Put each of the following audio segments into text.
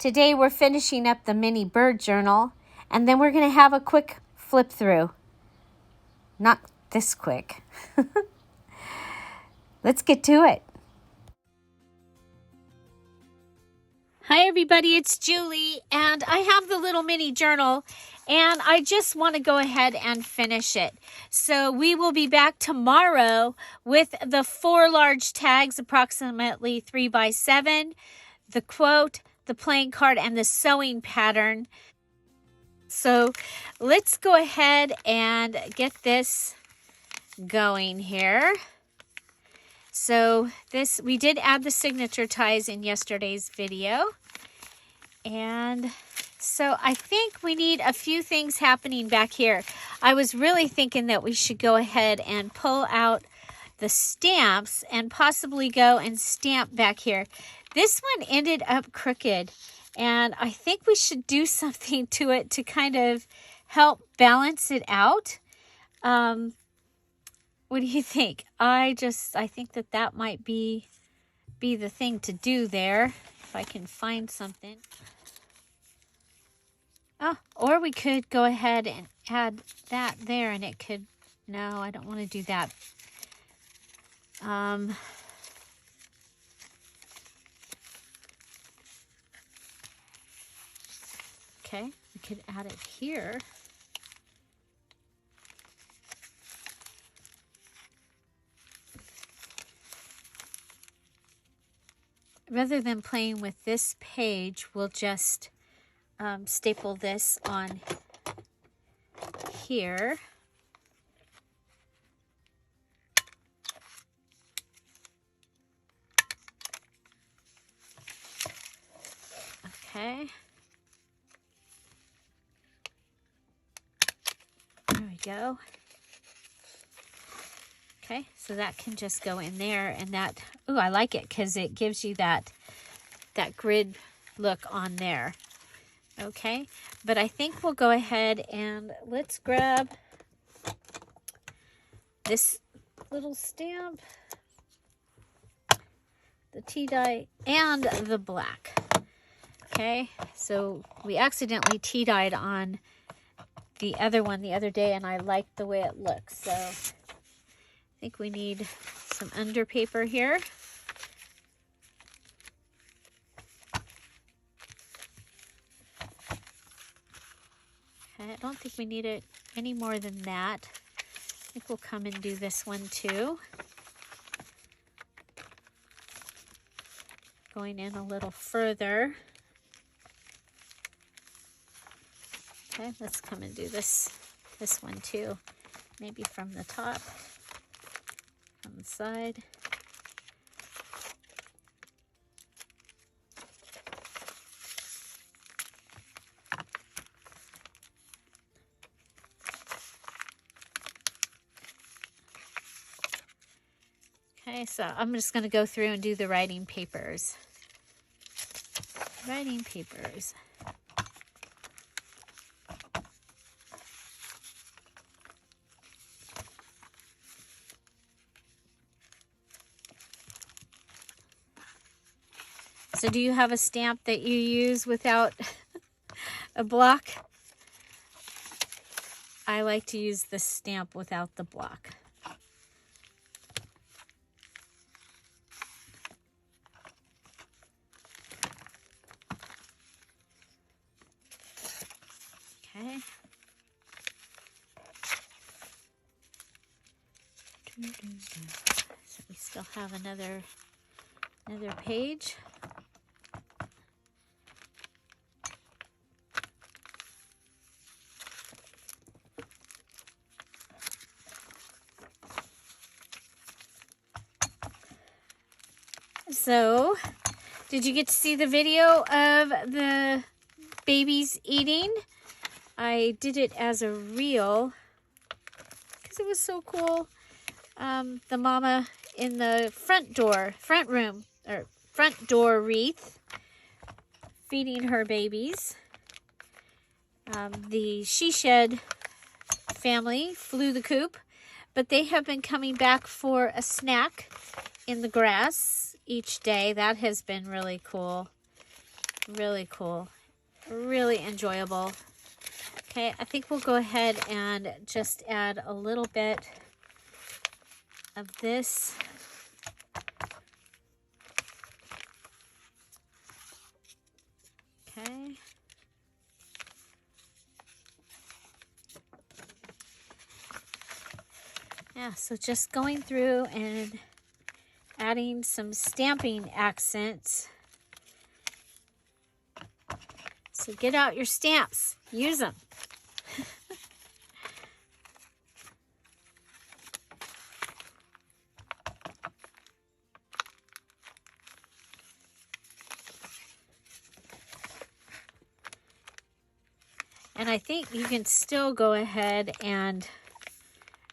Today we're finishing up the mini bird journal, and then we're going to have a quick flip through. Not this quick. Let's get to it. Hi everybody, it's Julie, and I have the little mini journal, and I just want to go ahead and finish it. So we will be back tomorrow with the 4 large tags, approximately 3 by 7, the quote, the playing card, and the sewing pattern. So let's go ahead and get this going here. So this, we did add the signature ties in yesterday's video. And so I think we need a few things happening back here. I was really thinking that we should go ahead and pull out the stamps and possibly go and stamp back here. This one ended up crooked, and I think we should do something to it to kind of help balance it out. What do you think? I think that might be the thing to do there, if I can find something. Oh, or we could go ahead and add that there, and it could, no, I don't want to do that. Okay, we could add it here. Rather than playing with this page, we'll just staple this on here. Okay. There we go. Okay, so that can just go in there, and that, ooh, I like it because it gives you that grid look on there. Okay, but I think we'll go ahead and let's grab this little stamp, the tea dye, and the black. Okay, so we accidentally tea dyed on the other one the other day, and I liked the way it looks, so I think we need some under paper here. Okay, I don't think we need it any more than that. I think we'll come and do this one too. Going in a little further. Okay, let's come and do this one too. Maybe from the top, from the side. Okay, so I'm just going to go through and do the writing papers. Writing papers. So do you have a stamp that you use without a block? I like to use the stamp without the block. Okay. So we still have another page. So, did you get to see the video of the babies eating? I did it as a reel because it was so cool. The mama in the front door wreath feeding her babies. The she shed family flew the coop, but they have been coming back for a snack in the grass each day. That has been really cool. really cool, really enjoyable. Okay, I think we'll go ahead and just add a little bit of this. Okay. Yeah, so just going through and adding some stamping accents. So get out your stamps, use them. And I think you can still go ahead and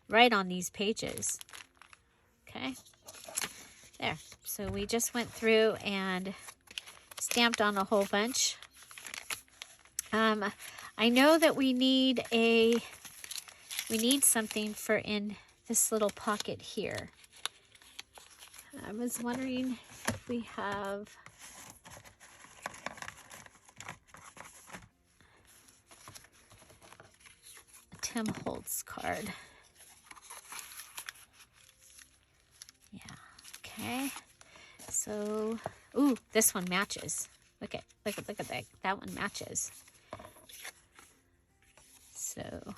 write on these pages. Okay, there. So we just went through and stamped on a whole bunch. I know that we need something for in this little pocket here. I was wondering if we have a Tim Holtz card. Yeah, okay. So, ooh, this one matches. Look at that. That one matches. So,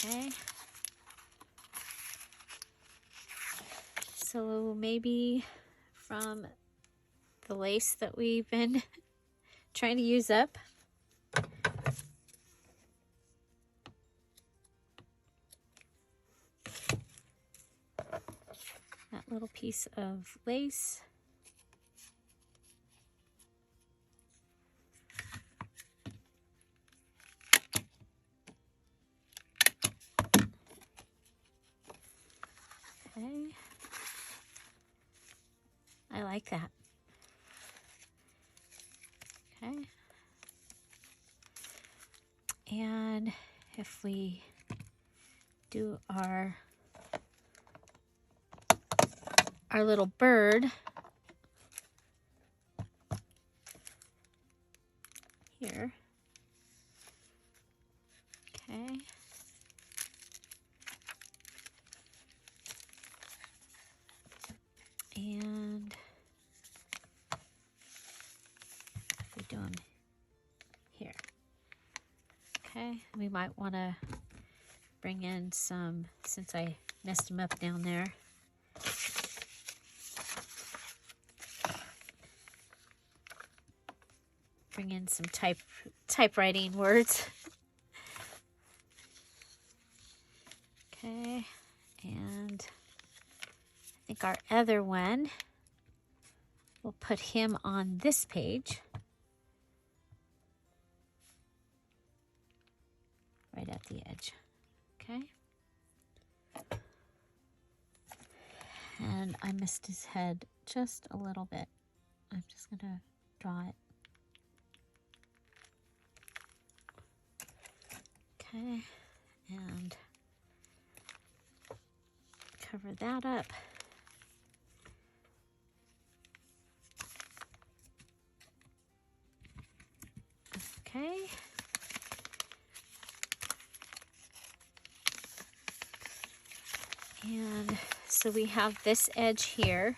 okay. So maybe from the lace that we've been trying to use up. That little piece of lace. Okay. I like that. Okay. And if we do our little bird here. Okay. And we do them here. Okay, we might want to bring in some, since I messed them up down there. Bring in some typewriting words. Okay, and I think our other one, we'll put him on this page. Right at the edge. Okay. And I missed his head just a little bit. I'm just going to draw it. Okay. And cover that up. Okay. And so we have this edge here.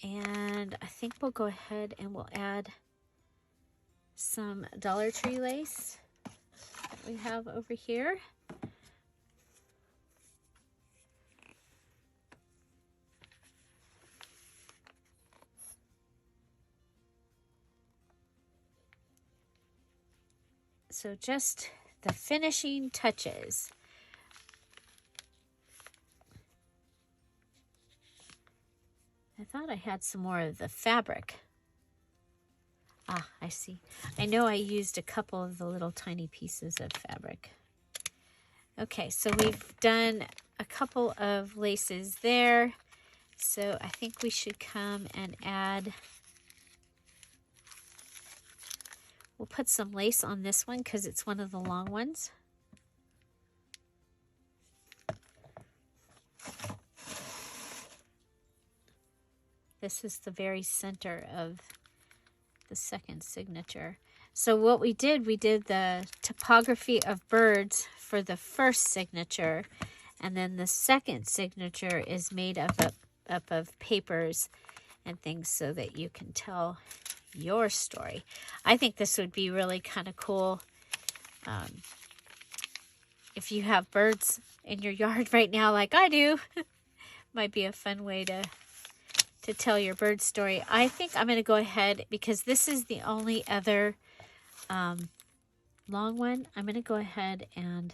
And I think we'll go ahead and we'll add some Dollar Tree lace that we have over here. So just the finishing touches. I thought I had some more of the fabric. Ah, I see. I know I used a couple of the little tiny pieces of fabric. Okay, so we've done a couple of laces there. So I think we should come and add, we'll put some lace on this one because it's one of the long ones. This is the very center of the second signature. So what we did the topography of birds for the first signature, and then the second signature is made up of papers and things so that you can tell your story. I think this would be really kind of cool if you have birds in your yard right now like I do. Might be a fun way to tell your bird story. I think I'm going to go ahead, because this is the only other long one. I'm going to go ahead and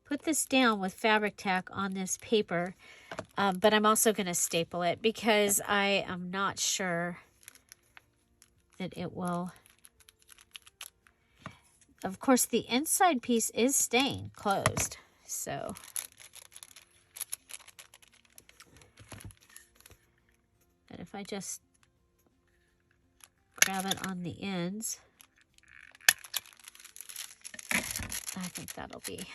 put this down with fabric tack on this paper, but I'm also going to staple it because I am not sure that it will. Of course, the inside piece is staying closed, so but if I just grab it on the ends, I think that'll be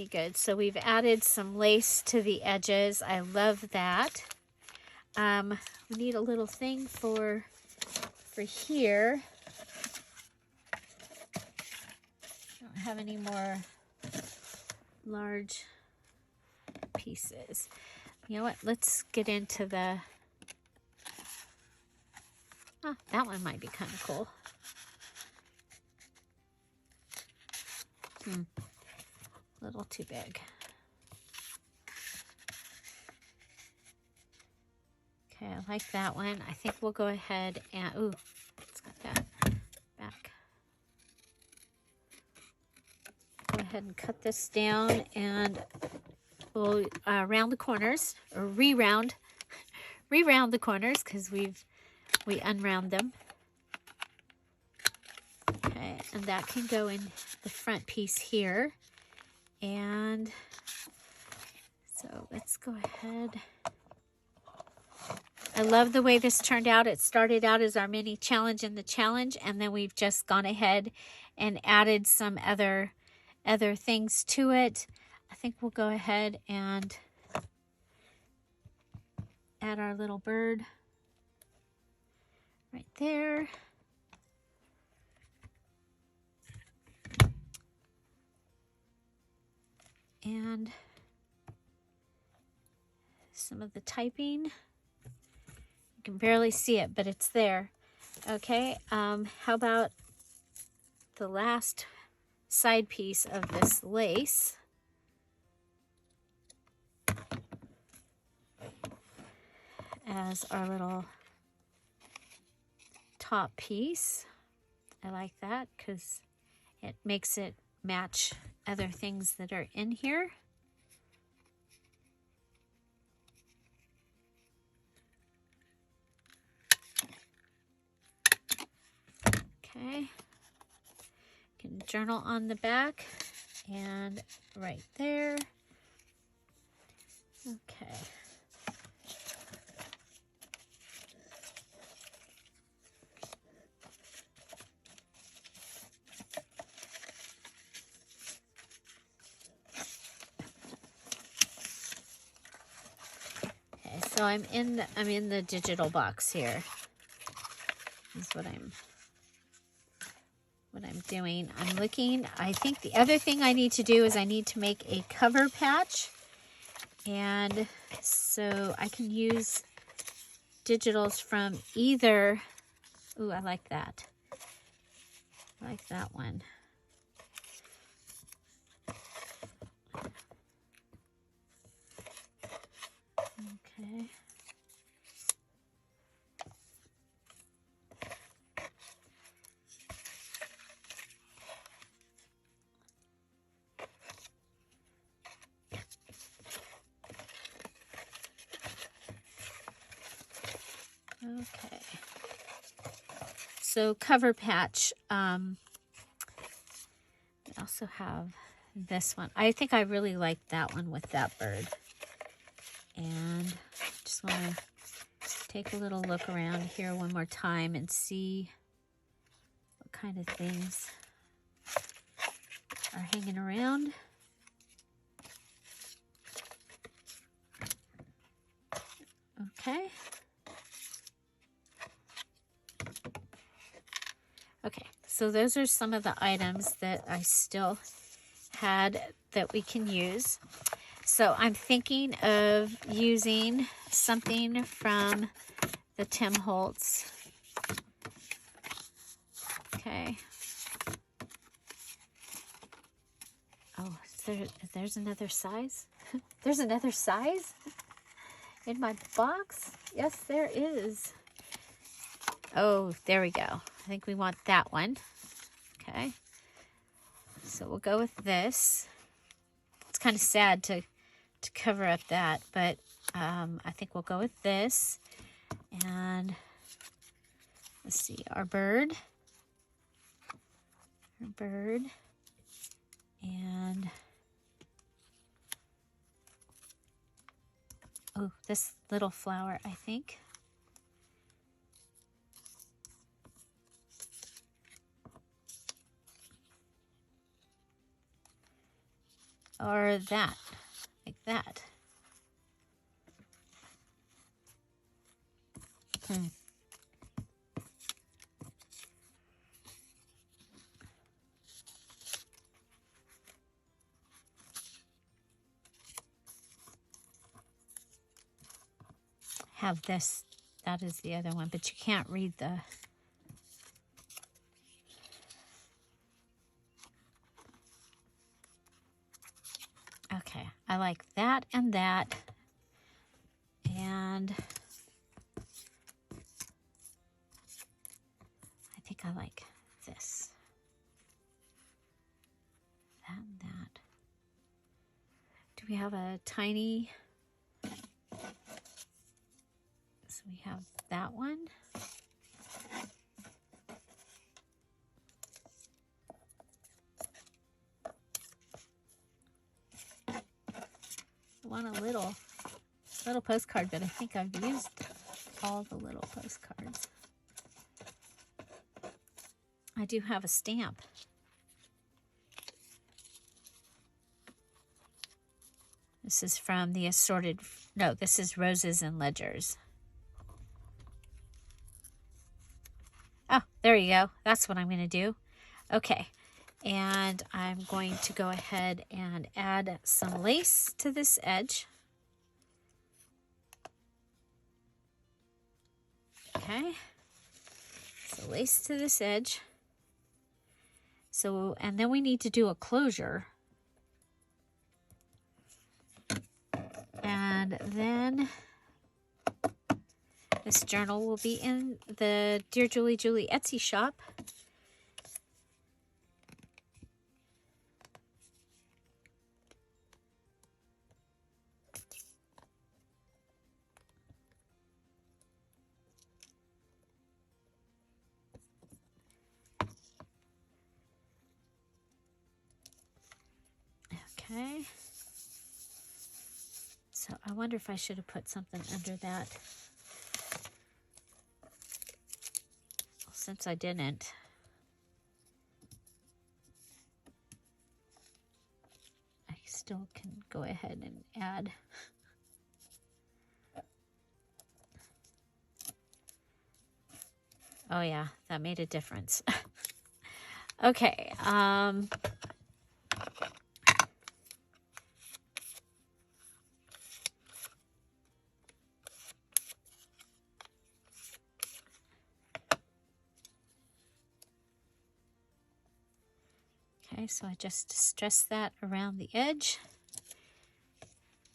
good. So we've added some lace to the edges. I love that. We need a little thing for here. I don't have any more large pieces. You know what? Let's get into the... Oh, that one might be kind of cool. A little too big. Okay, I like that one. I think we'll go ahead and... Ooh, it's got that back. Go ahead and cut this down, and we'll round the corners, or re-round the corners, because we unround them. Okay, and that can go in the front piece here. And so let's go ahead. I love the way this turned out. It started out as our mini challenge in the challenge, and then we've just gone ahead and added some other things to it. I think we'll go ahead and add our little bird right there. And some of the typing. You can barely see it, but it's there. Okay, how about the last side piece of this lace? As our little top piece. I like that because it makes it match other things that are in here. Okay. Can journal on the back and right there. Okay. So I'm in the digital box here. Is what I'm doing. I'm looking. I think the other thing I need to do is I need to make a cover patch, and so I can use digitals from either. Ooh, I like that. I like that one. Okay. Okay. So cover patch. I also have this one. I think I really like that one with that bird. And just want to take a little look around here one more time and see what kind of things are hanging around. Okay. Okay, so those are some of the items that I still had that we can use. So I'm thinking of using something from the Tim Holtz. Okay. Oh, there's another size? There's another size in my box? Yes, there is. Oh, there we go. I think we want that one. Okay. So we'll go with this. It's kind of sad to cover up that, but I think we'll go with this. And let's see, our bird. Our bird. And oh, this little flower, I think. Or that, like that. Have this, that is the other one, but you can't read the... Okay, I like that and that. And I think I like this. That and that. Do we have a tiny... So we have that one. I want a little postcard, but I think I've used all the little postcards. I do have a stamp. This is from the assorted, no, this is Roses and Ledgers. Oh, there you go. That's what I'm going to do. Okay. And I'm going to go ahead and add some lace to this edge. Okay. So lace to this edge. So, and then we need to do a closure. And then this journal will be in the Dear Julie Julie Etsy shop. Okay. So I wonder if I should have put something under that. Well, since I didn't. I still can go ahead and add. Oh yeah, that made a difference. Okay. Okay, so I just distress that around the edge.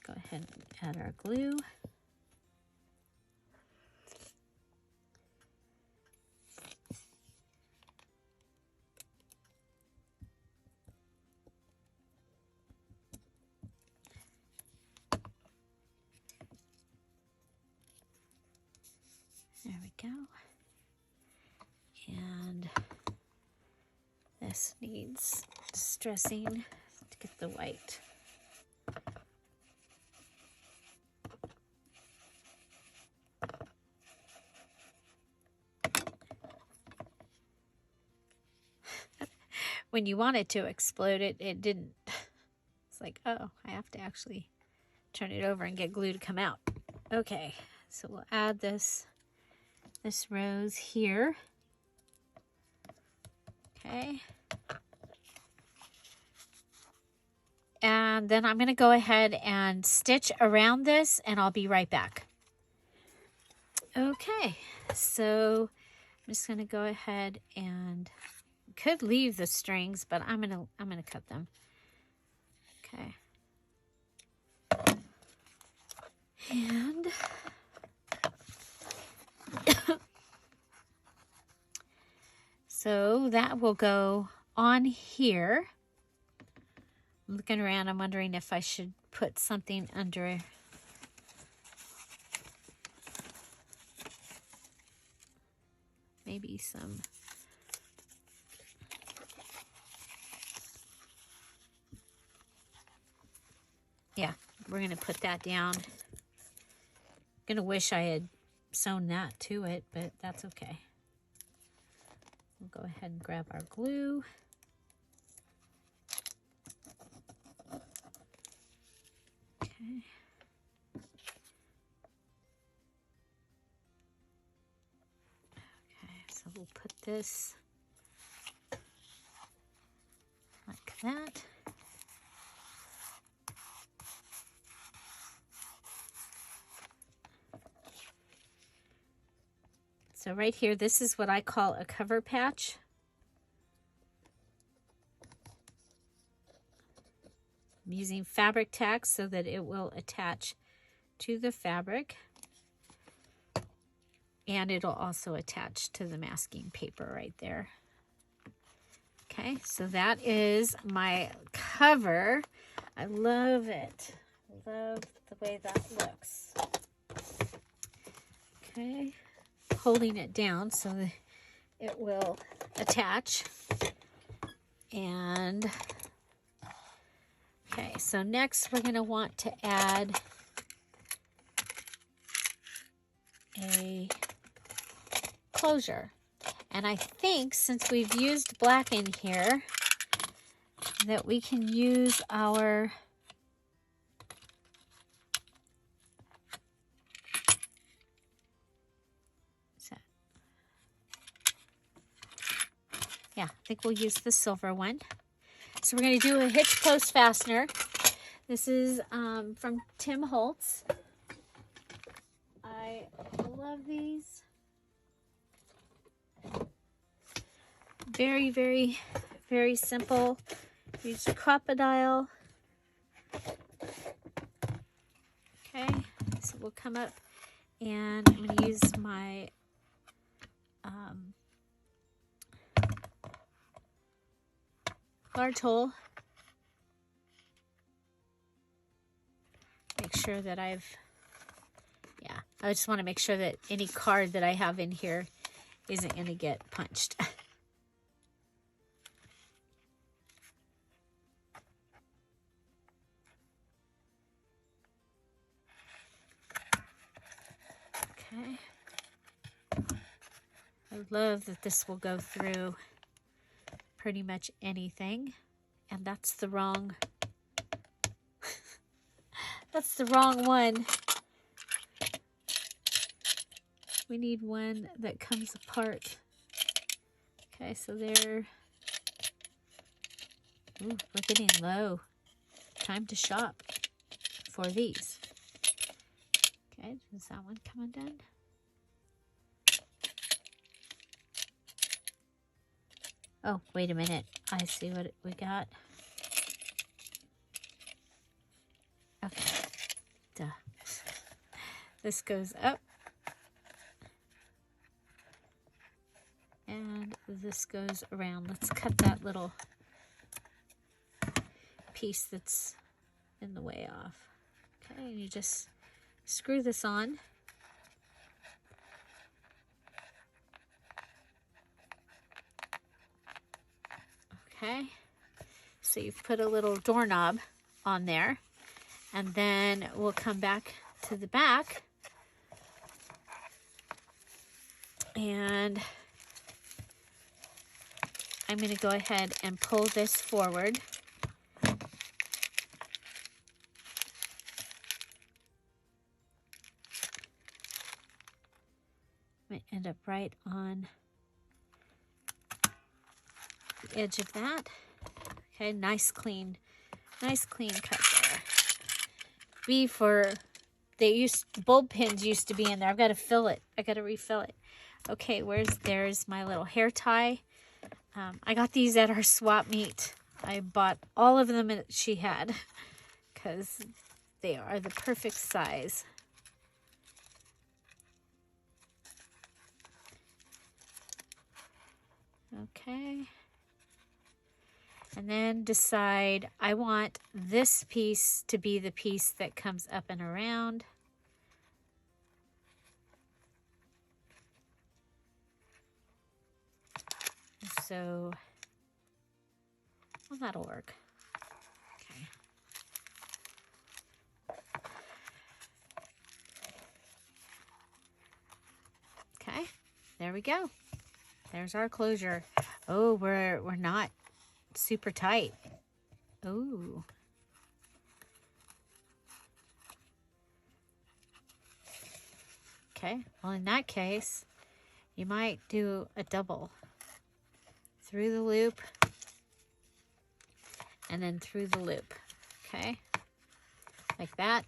Go ahead and add our glue. There we go. And this needs distressing to get the white. When you want it to explode, it didn't. It's like, oh, I have to actually turn it over and get glue to come out. Okay, So we'll add this rose here. Okay. And then I'm going to go ahead and stitch around this, and I'll be right back. Okay, so I'm just going to go ahead and could leave the strings, but I'm going to cut them. Okay. And so that will go on here. I'm looking around, I'm wondering if I should put something under. Maybe some. Yeah, we're going to put that down. Going to wish I had sewn that to it, but that's okay. We'll go ahead and grab our glue. Okay. Okay, so we'll put this like that. So right here, this is what I call a cover patch. I'm using fabric tack so that it will attach to the fabric. And it'll also attach to the masking paper right there. Okay, so that is my cover. I love it. I love the way that looks. Okay. Holding it down so that it will attach. And okay, so next we're going to want to add a closure. And I think since we've used black in here, that we can use our I think we'll use the silver one. So we're going to do a hitch post fastener. This is from Tim Holtz. I love these. Very, very, very simple. Use crocodile. Okay, so we'll come up and I'm going to use my large hole. Make sure that I just want to make sure that any card that I have in here isn't going to get punched. Okay. I love that this will go through pretty much anything. And that's the wrong that's the wrong one. We need one that comes apart. Okay, so we're getting low. Time to shop for these. Okay, is that one coming done? Oh, wait a minute. I see what we got. Okay. Duh. This goes up. And this goes around. Let's cut that little piece that's in the way off. Okay, and you just screw this on. Okay, so you've put a little doorknob on there, and then we'll come back to the back, and I'm going to go ahead and pull this forward. might end up right on the edge of that. Okay, nice clean cut there. Bulb pins used to be in there. I've got to fill it. I got to refill it. Okay, there's my little hair tie. I got these at our swap meet. I bought all of them that she had because they are the perfect size. Okay. And then decide, I want this piece to be the piece that comes up and around. So, well, that'll work. Okay, there we go. There's our closure. Oh, we're not super tight. Oh. Okay, well, in that case, you might do a double. Through the loop, and then through the loop. Okay, like that.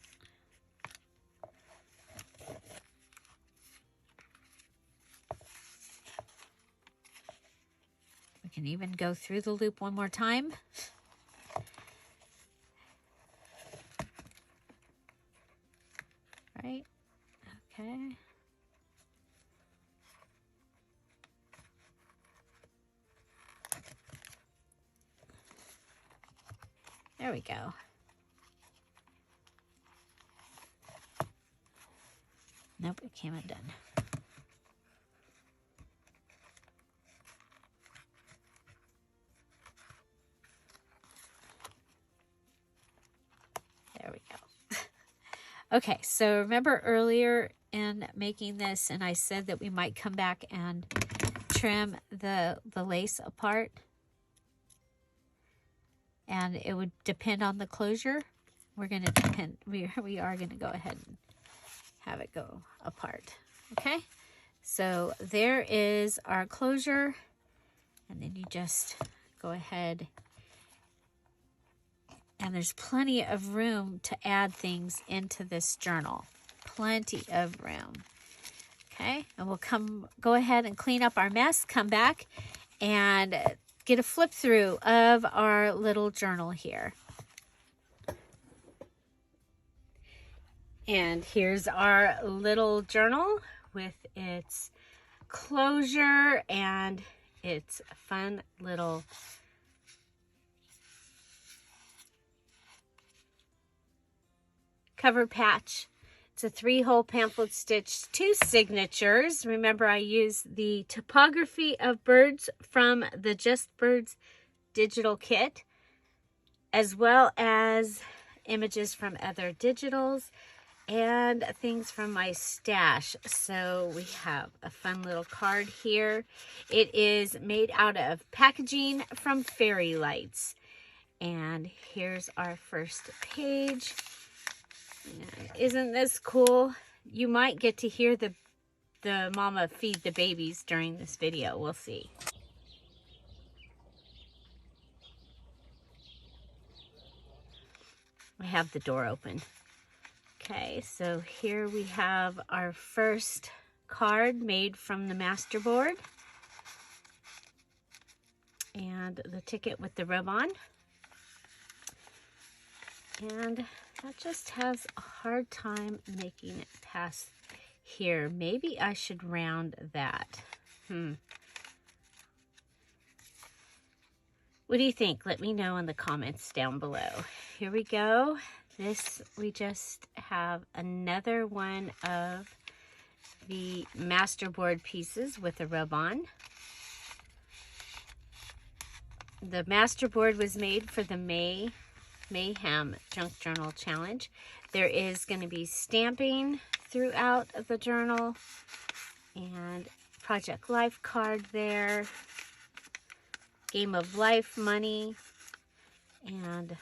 We can even go through the loop one more time. Right, okay. There we go. Nope, it came undone. There we go. Okay, so remember earlier in making this, and I said that we might come back and trim the lace apart? And it would depend on the closure. We are going to go ahead and have it go apart. Okay, so there is our closure, and then you just go ahead, and there's plenty of room to add things into this journal. Plenty of room. Okay, and we'll go ahead and clean up our mess, come back, and get a flip through of our little journal here. And here's our little journal with its closure and its fun little cover patch. It's a 3-hole pamphlet stitch, 2 signatures. Remember, I use the topography of birds from the Just Birds digital kit, as well as images from other digitals and things from my stash. So we have a fun little card here. It is made out of packaging from Fairy Lights. And here's our first page. Isn't this cool? You might get to hear the mama feed the babies during this video. We'll see. I have the door open. Okay, so here we have our first card made from the masterboard. And the ticket with the rub on. And that just has a hard time making it past here. Maybe I should round that. What do you think? Let me know in the comments down below. Here we go. We just have another one of the masterboard pieces with a rub-on. The masterboard was made for the Mayhem Junk Journal Challenge. There is going to be stamping throughout the journal and Project Life card there, Game of Life money, and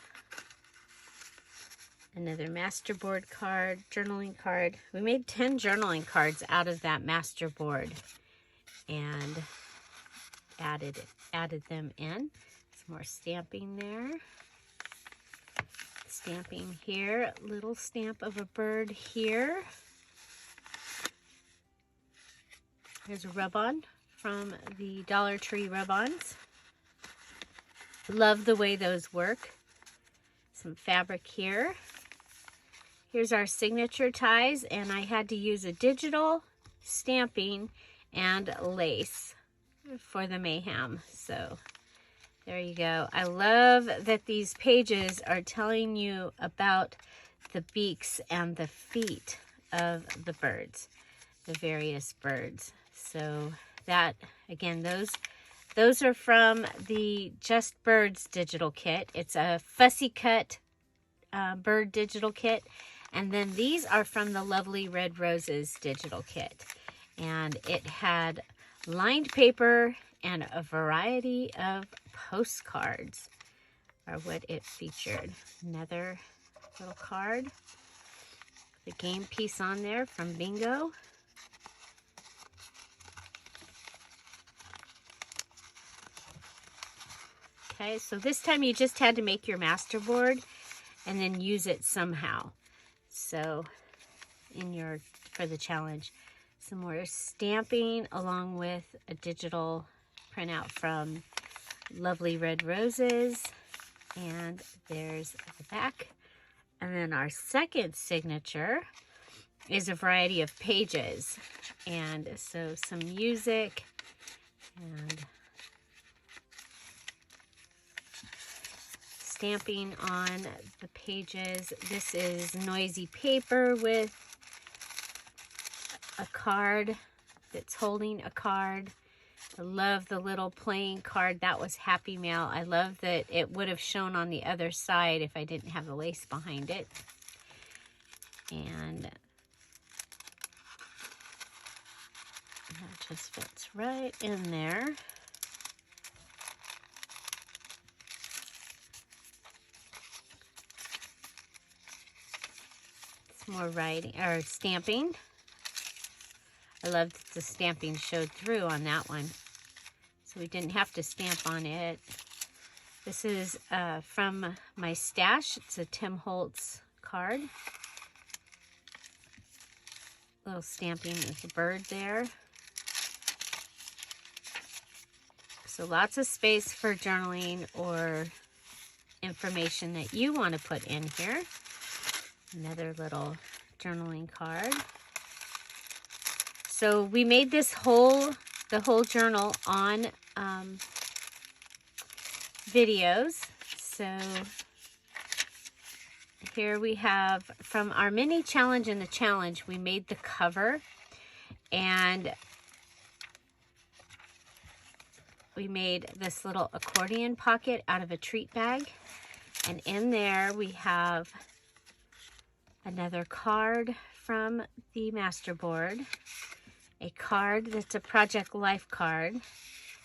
Another masterboard card, journaling card. We made 10 journaling cards out of that masterboard and added them in. Some more stamping there. Stamping here, little stamp of a bird here. Here's a rub-on from the Dollar Tree rub-ons. Love the way those work. Some fabric here. Here's our signature ties, and I had to use a digital stamping and lace for the Mayhem. So there you go. I love that these pages are telling you about the beaks and the feet of the birds, the various birds. So that, again, those are from the Just Birds digital kit. It's a fussy cut bird digital kit. And then these are from the Lovely Red Roses digital kit. And it had lined paper and a variety of postcards are what it featured. Another little card. The game piece on there from Bingo. Okay, so this time you just had to make your masterboard and then use it somehow. So for the challenge, some more stamping along with a digital printout from Lovely Red Roses. And there's the back. And then our second signature is a variety of pages. And so some music and stamping on the pages. This is noisy paper with a card that's holding a card. I love the little playing card. That was Happy Mail. I love that it would have shown on the other side if I didn't have the lace behind it. And that just fits right in there. More writing or stamping. I loved that the stamping showed through on that one, so we didn't have to stamp on it. This is from my stash. It's a Tim Holtz card. Little stamping with a bird there. So lots of space for journaling or information that you want to put in here. Another little journaling card. So we made the whole journal on videos. So here we have from our mini challenge and the challenge, we made the cover, and we made this little accordion pocket out of a treat bag. And in there we have another card from the masterboard, a card that's a Project Life card,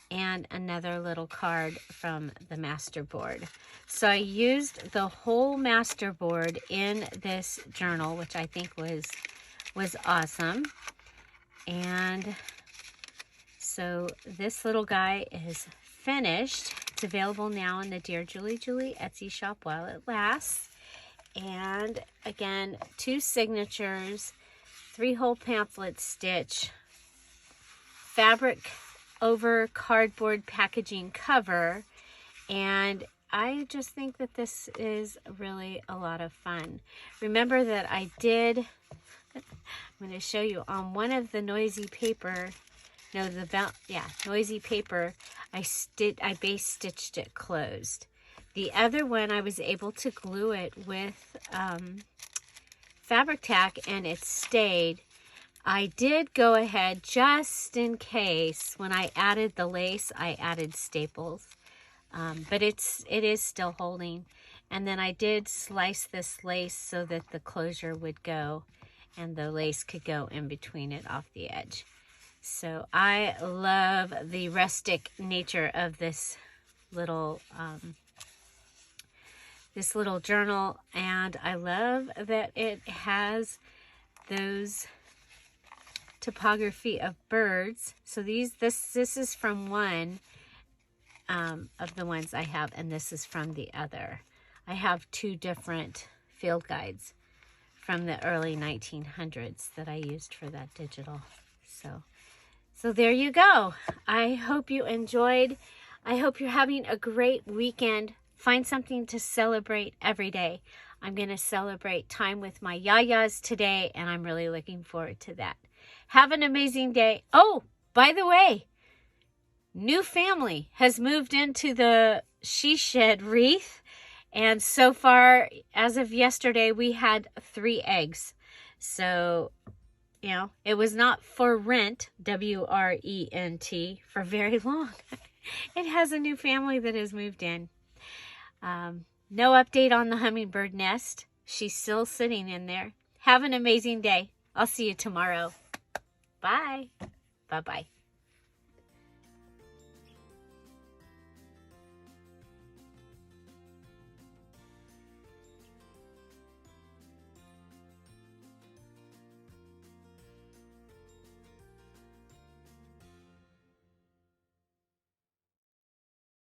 and another little card from the masterboard. So I used the whole masterboard in this journal, which I think was awesome. And so this little guy is finished. It's available now in the Dear Julie Julie Etsy shop while it lasts. And again, 2 signatures, 3-hole pamphlet stitch, fabric over cardboard packaging cover, and I just think that this is really a lot of fun. Remember that I did, I'm going to show you on one of the noisy paper, noisy paper, I base stitched it closed. The other one, I was able to glue it with fabric tack, and it stayed. I did go ahead, just in case, when I added the lace, I added staples. But it is still holding. And then I did slice this lace so that the closure would go, and the lace could go in between it off the edge. So I love the rustic nature of this little this little journal, and I love that it has those topography of birds. So this is from one of the ones I have, and this is from the other. I have two different field guides from the early 1900s that I used for that digital. So there you go. I hope you enjoyed. I hope you're having a great weekend. Find something to celebrate every day. I'm going to celebrate time with my yayas today, and I'm really looking forward to that. Have an amazing day. Oh, by the way, new family has moved into the she shed wreath, and so far, as of yesterday, we had 3 eggs. So, you know, it was not for rent, W-R-E-N-T, for very long. It has a new family that has moved in. No update on the hummingbird nest. She's still sitting in there. Have an amazing day. I'll see you tomorrow. Bye. Bye-bye.